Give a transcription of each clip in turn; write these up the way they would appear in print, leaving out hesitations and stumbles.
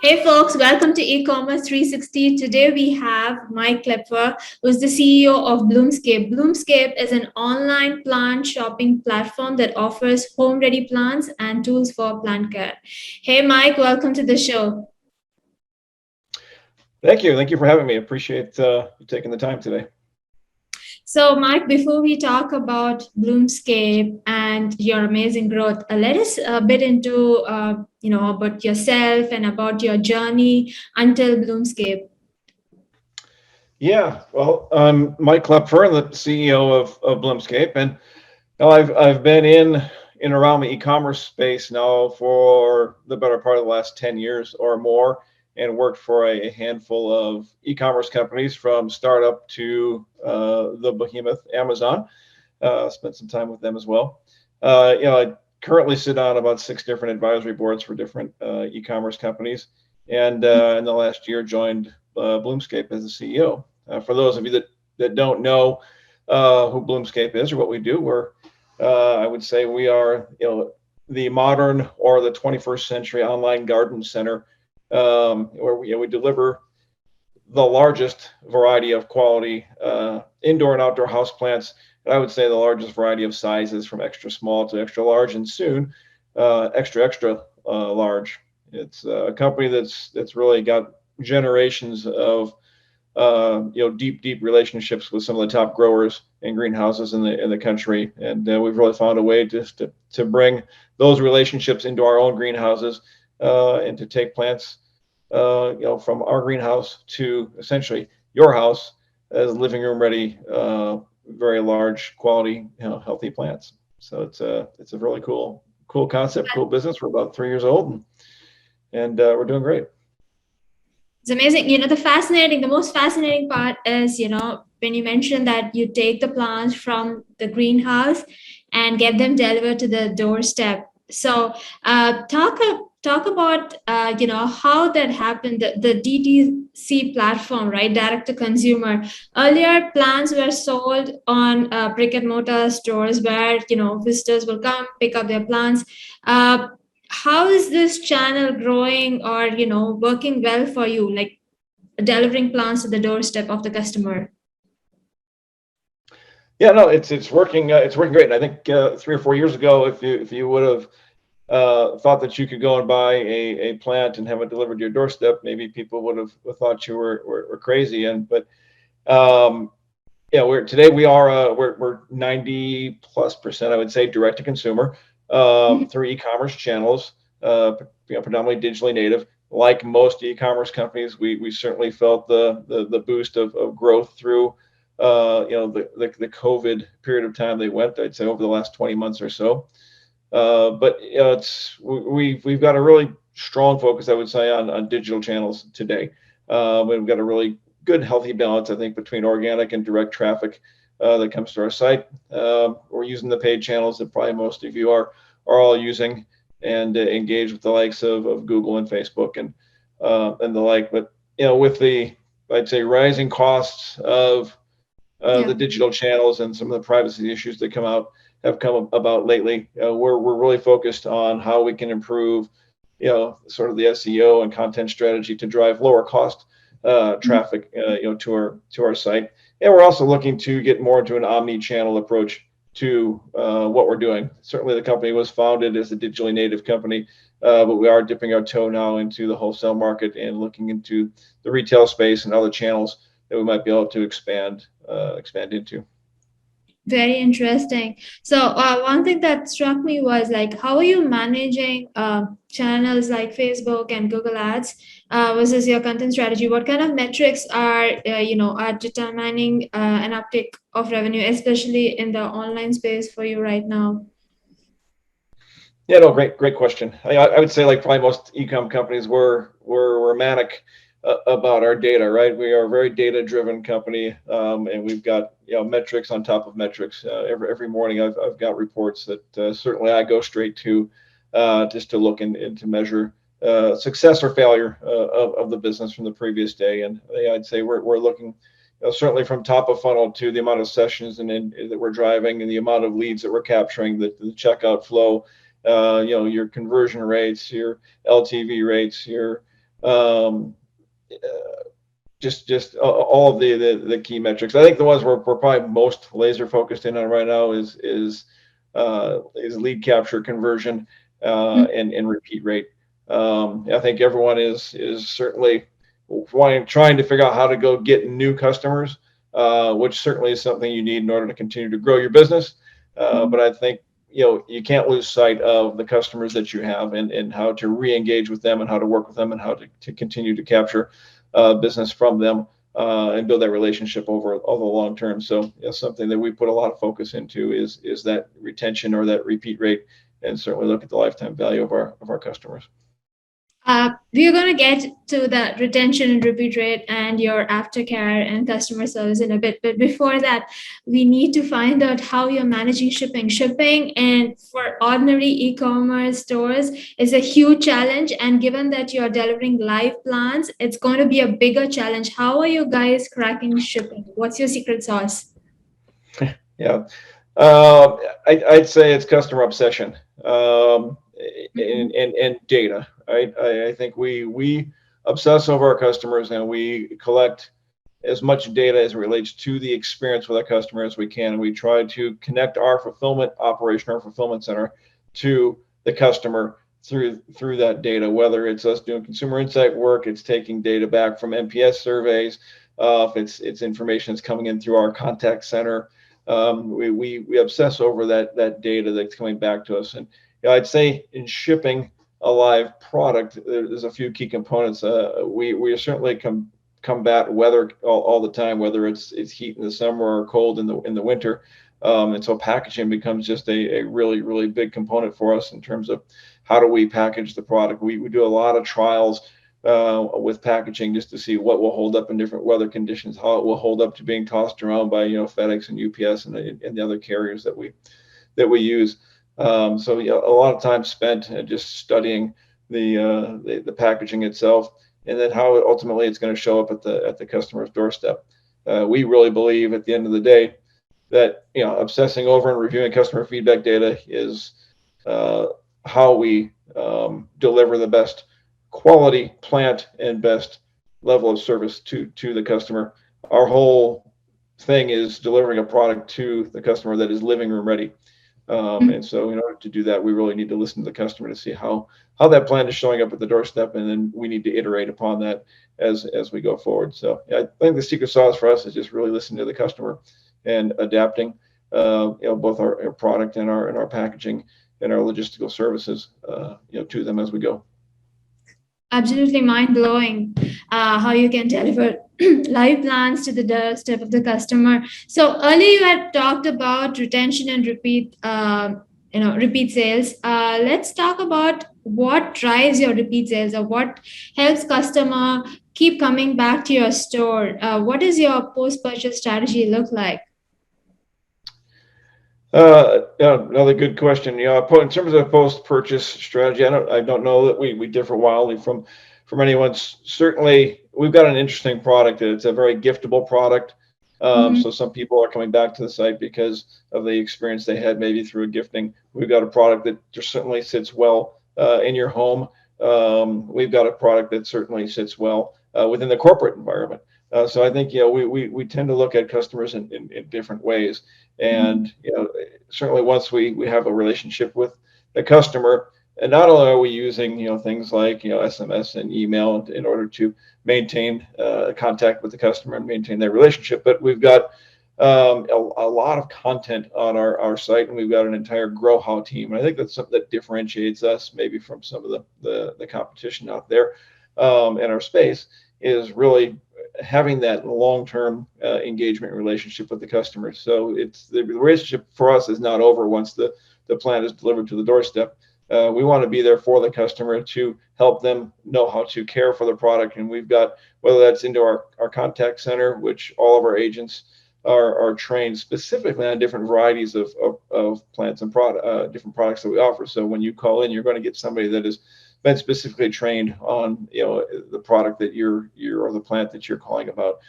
Hey folks, welcome to eCommerce 360. Today we have Mike Klepfer, who's the CEO of Bloomscape. Bloomscape is an online plant shopping platform that offers home-ready plants and tools for plant care. Hey Mike, welcome to the show. Thank you. Thank you for having me. Appreciate you taking the time today. So Mike, before we talk about Bloomscape and your amazing growth, let us a bit into about yourself and about your journey until Bloomscape. Yeah, well, I'm Mike Klepfer, the CEO of Bloomscape, and now I've been in around the e-commerce space now for the better part of the last 10 years or more, and worked for a handful of e-commerce companies from startup to the behemoth Amazon. Spent some time with them as well. I currently sit on about 6 different advisory boards for different e-commerce companies, and in the last year joined Bloomscape as the CEO. For those of you that don't know who Bloomscape is or what we do, I would say we are the modern or the 21st century online garden center, where we deliver the largest variety of quality indoor and outdoor house plants. And I would say the largest variety of sizes, from extra small to extra large, and soon extra large. It's a company that's really got generations of deep relationships with some of the top growers and greenhouses in the country, and we've really found a way to bring those relationships into our own greenhouses, and to take plants from our greenhouse to essentially your house as living room ready, very large quality, healthy plants. So it's a really cool concept, cool business. We're about 3 years old, and we're doing great. It's amazing. The most fascinating part is, when you mentioned that you take the plants from the greenhouse and get them delivered to the doorstep. So, talk about, how that happened, the DTC platform, right? Direct to consumer. Earlier, plants were sold on brick and mortar stores where, visitors will come, pick up their plants. Uh, how is this channel growing or working well for you, like delivering plants to the doorstep of the customer? Yeah, no, it's working great. And I think 3 or 4 years ago, if you would have thought that you could go and buy a plant and have it delivered to your doorstep, maybe people would have thought you were crazy. Um, we're 90+%, I would say, direct to consumer, through e-commerce channels, predominantly digitally native. Like most e-commerce companies, we certainly felt the boost of growth through the COVID period of time they went. I'd say over the last 20 months or so. But we've got a really strong focus, I would say, on digital channels today. We've got a really good, healthy balance, I think, between organic and direct traffic that comes to our site. We're using the paid channels that probably most of you are all using, and engage with the likes of Google and Facebook and the like. But with the, I'd say, rising costs of Yeah. the digital channels and some of the privacy issues that have come about lately, we're really focused on how we can improve, sort of the SEO and content strategy to drive lower cost traffic, to our site. And we're also looking to get more into an omni-channel approach to what we're doing. Certainly, the company was founded as a digitally native company, but we are dipping our toe now into the wholesale market and looking into the retail space and other channels that we might be able to expand into. Very interesting. So, one thing that struck me was like, how are you managing channels like Facebook and Google Ads versus your content strategy? What kind of metrics are determining an uptick of revenue, especially in the online space for you right now? Yeah, no, great question. I would say, like probably most e-com companies, we're manic about our data, right? We are a very data-driven company, and we've got metrics on top of metrics. Every morning, I've got reports that certainly I go straight to, just to look and to measure success or failure of the business from the previous day. And I'd say we're looking, certainly from top of funnel to the amount of sessions that we're driving, and the amount of leads that we're capturing, the checkout flow, your conversion rates, your LTV rates, your um, just all of the key metrics. I think the ones we're probably most laser focused in on right now is lead capture, conversion, and repeat rate. I think everyone is certainly trying to figure out how to go get new customers, which certainly is something you need in order to continue to grow your business. But I think you can't lose sight of the customers that you have, and how to re-engage with them, and how to work with them, and how to continue to capture business from them, and build that relationship over all the long term. So something that we put a lot of focus into is that retention or that repeat rate, and certainly look at the lifetime value of our customers. We're going to get to the retention and repeat rate and your aftercare and customer service in a bit. But before that, we need to find out how you're managing shipping. Shipping and for ordinary e-commerce stores is a huge challenge. And given that you're delivering live plans, it's going to be a bigger challenge. How are you guys cracking shipping? What's your secret sauce? Yeah. Uh, I'd say it's customer obsession, Mhm. and data. Right. I think we obsess over our customers, and we collect as much data as it relates to the experience with our customer as we can. And we try to connect our fulfillment operation, our fulfillment center, to the customer through that data. Whether it's us doing consumer insight work, it's taking data back from NPS surveys, if it's information that's coming in through our contact center. We obsess over that data that's coming back to us. And I'd say in shipping a live product, there's a few key components. We certainly combat weather all the time, whether it's heat in the summer or cold in the winter. And so packaging becomes just a really big component for us in terms of how do we package the product. We do a lot of trials with packaging, just to see what will hold up in different weather conditions, how it will hold up to being tossed around by FedEx and UPS and the other carriers that we use. So a lot of time spent just studying the packaging itself, and then how ultimately it's going to show up at the customer's doorstep. We really believe at the end of the day that obsessing over and reviewing customer feedback data is how we deliver the best quality plant and best level of service to the customer. Our whole thing is delivering a product to the customer that is living room ready. And so in order to do that, we really need to listen to the customer to see how that plan is showing up at the doorstep, and then we need to iterate upon that as we go forward. So I think the secret sauce for us is just really listening to the customer and adapting, both our product and our packaging and our logistical services, to them as we go. Absolutely mind blowing how you can deliver live plans to the doorstep of the customer. So earlier you had talked about retention and repeat sales. Let's talk about what drives your repeat sales, or what helps customer keep coming back to your store. What does your post purchase strategy look like? Yeah, another good question. In terms of post-purchase strategy, I don't know that we differ wildly from anyone. Certainly, we've got an interesting product. It's a very giftable product. Mhm. So some people are coming back to the site because of the experience they had maybe through a gifting. We've got a product that just certainly sits well in your home. We've got a product that certainly sits well within the corporate environment. So I think we tend to look at customers in different ways. And certainly once we have a relationship with the customer, and not only are we using things like SMS and email in order to maintain contact with the customer and maintain their relationship, but we've got a lot of content on our site, and we've got an entire grow how team. And I think that's something that differentiates us maybe from some of the competition out there in our space, is really having that long-term engagement relationship with the customer. So it's the relationship for us is not over once the plant is delivered to the doorstep. We want to be there for the customer to help them know how to care for the product. And we've got, whether that's into our contact center, which all of our agents are trained specifically on different varieties of plants and different products that we offer. So when you call in, you're going to get somebody that has been specifically trained on the product that you're or the plant that you're calling about.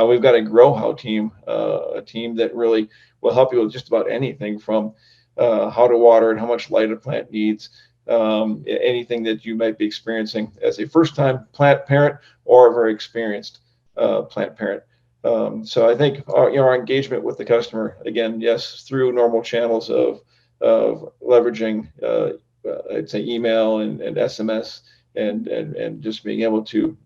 We've got a grow how team, a team that really will help you with just about anything from how to water and how much light a plant needs, anything that you might be experiencing as a first-time plant parent or a very experienced plant parent. So I think our engagement with the customer, again, yes, through normal channels of leveraging, I'd say email and SMS and just being able to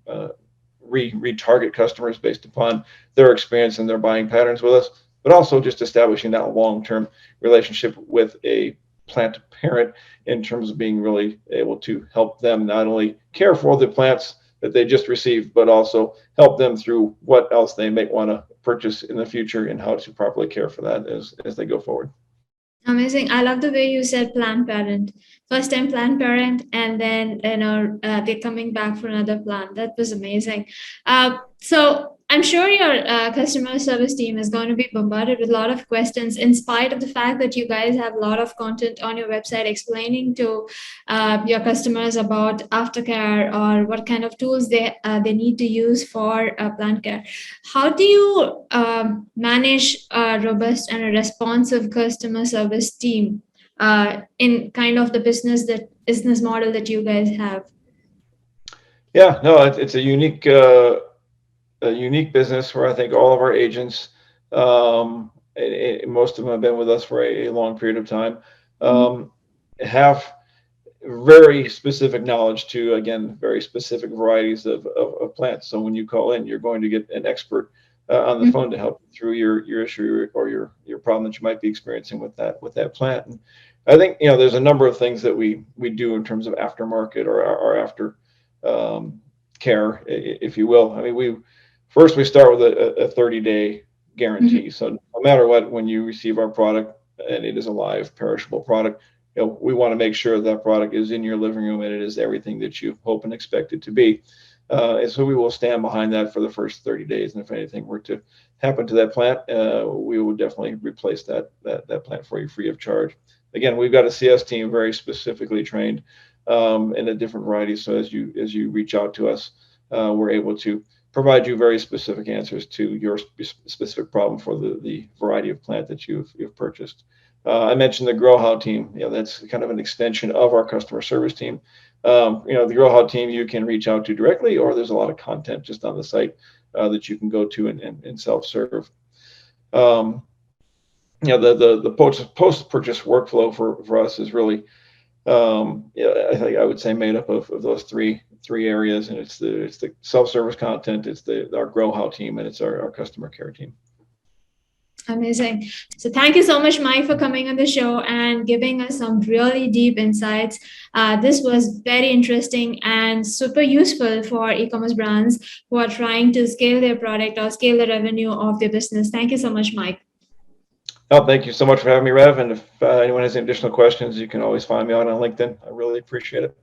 retarget customers based upon their experience and their buying patterns with us, but also just establishing that long-term relationship with a plant parent in terms of being really able to help them not only care for the plants that they just received, but also help them through what else they may want to purchase in the future and how to properly care for that as they go forward. Amazing. I love the way you said plant parent, first time plant parent, and then they're coming back for another plant. That was amazing. So I'm sure your customer service team is going to be bombarded with a lot of questions, in spite of the fact that you guys have a lot of content on your website explaining to your customers about aftercare or what kind of tools they need to use for plant care. How do you manage a robust and a responsive customer service team in kind of the business model that you guys have? Yeah, no, it's a unique business where I think all of our agents, most of them have been with us for a long period of time, have very specific knowledge to, again, very specific varieties of plants. So when you call in, you're going to get an expert on the phone to help you through your issue or your problem that you might be experiencing with that plant. And I think there's a number of things that we do in terms of aftermarket or our after care, if you will. I mean, we start with a 30-day guarantee. So no matter what, when you receive our product and it is a live perishable product, we want to make sure that product is in your living room and it is everything that you hope and expect it to be. And so we will stand behind that for the first 30 days. And if anything were to happen to that plant, we will definitely replace that plant for you free of charge. Again, we've got a CS team very specifically trained in the different varieties. So as you reach out to us, we're able to provide you very specific answers to your specific problem for the variety of plant that you've purchased. I mentioned the Grow How team. That's kind of an extension of our customer service team. The Grow How team you can reach out to directly, or there's a lot of content just on the site that you can go to and self-serve. The post-purchase workflow for us is really, I think I would say made up of those three areas, and it's the self-service content, it's our Grow How team, and it's our customer care team. Amazing. So thank you so much, Mike, for coming on the show and giving us some really deep insights. This was very interesting and super useful for e-commerce brands who are trying to scale their product or scale the revenue of their business. Thank you so much, Mike. Oh, thank you so much for having me, Rev. And if anyone has any additional questions, you can always find me on LinkedIn. I really appreciate it.